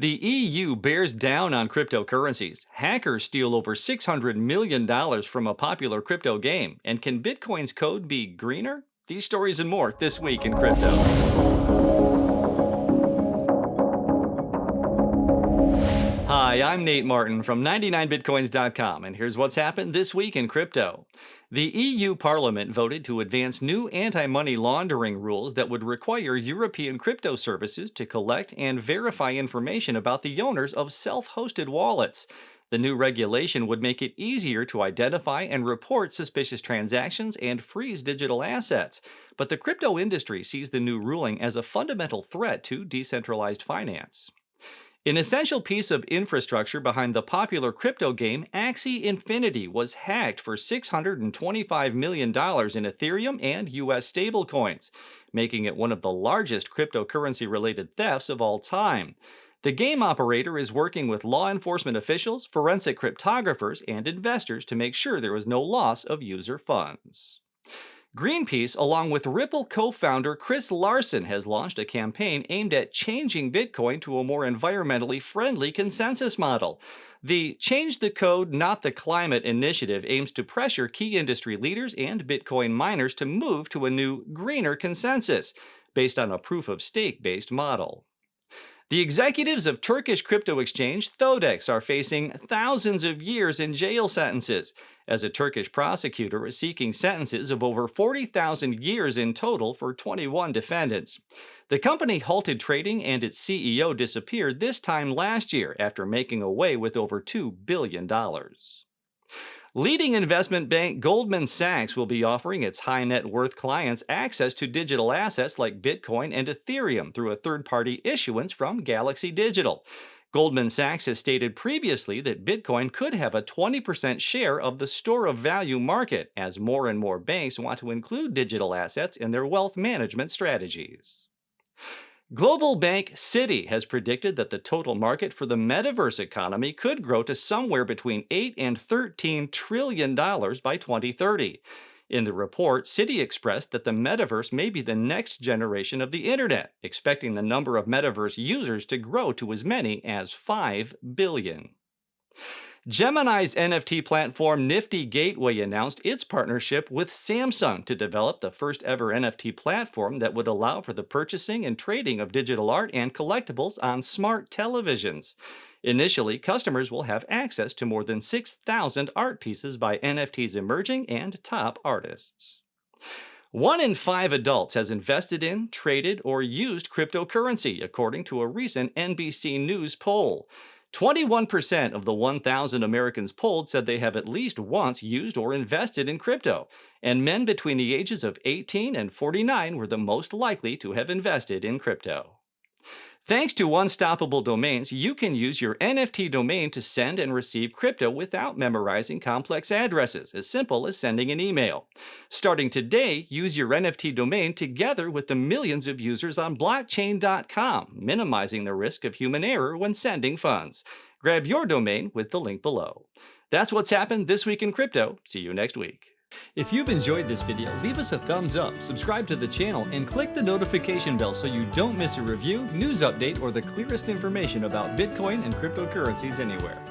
The EU bears down on cryptocurrencies. Hackers steal over $600 million from a popular crypto game. And can Bitcoin's code be greener? These stories and more this week in crypto. Hi, I'm Nate Martin from 99bitcoins.com, and here's what's happened this week in crypto. The EU Parliament voted to advance new anti-money laundering rules that would require European crypto services to collect and verify information about the owners of self-hosted wallets. The new regulation would make it easier to identify and report suspicious transactions and freeze digital assets. But the crypto industry sees the new ruling as a fundamental threat to decentralized finance. An essential piece of infrastructure behind the popular crypto game Axie Infinity was hacked for $625 million in Ethereum and US stablecoins, making it one of the largest cryptocurrency-related thefts of all time. The game operator is working with law enforcement officials, forensic cryptographers, and investors to make sure there is no loss of user funds. Greenpeace, along with Ripple co-founder Chris Larsen, has launched a campaign aimed at changing Bitcoin to a more environmentally friendly consensus model. The Change the Code, Not the Climate initiative aims to pressure key industry leaders and Bitcoin miners to move to a new, greener consensus, based on a proof-of-stake-based model. The executives of Turkish crypto exchange Thodex are facing thousands of years in jail sentences, as a Turkish prosecutor is seeking sentences of over 40,000 years in total for 21 defendants. The company halted trading and its CEO disappeared this time last year after making away with over $2 billion. Leading investment bank Goldman Sachs will be offering its high net worth clients access to digital assets like Bitcoin and Ethereum through a third-party issuance from Galaxy Digital. Goldman Sachs has stated previously that Bitcoin could have a 20% share of the store of value market as more and more banks want to include digital assets in their wealth management strategies. Global bank Citi has predicted that the total market for the Metaverse economy could grow to somewhere between $8 and $13 trillion by 2030. In the report, Citi expressed that the Metaverse may be the next generation of the Internet, expecting the number of Metaverse users to grow to as many as 5 billion. Gemini's NFT platform Nifty Gateway announced its partnership with Samsung to develop the first ever NFT platform that would allow for the purchasing and trading of digital art and collectibles on smart televisions. Initially, customers will have access to more than 6,000 art pieces by NFT's emerging and top artists. 1 in 5 adults has invested in, traded, or used cryptocurrency, according to a recent NBC News poll. 21% of the 1,000 Americans polled said they have at least once used or invested in crypto, and men between the ages of 18 and 49 were the most likely to have invested in crypto. Thanks to Unstoppable Domains, you can use your NFT domain to send and receive crypto without memorizing complex addresses, as simple as sending an email. Starting today, use your NFT domain together with the millions of users on blockchain.com, minimizing the risk of human error when sending funds. Grab your domain with the link below. That's what's happened this week in crypto. See you next week. If you've enjoyed this video, leave us a thumbs up, subscribe to the channel, and click the notification bell so you don't miss a review, news update, or the clearest information about Bitcoin and cryptocurrencies anywhere.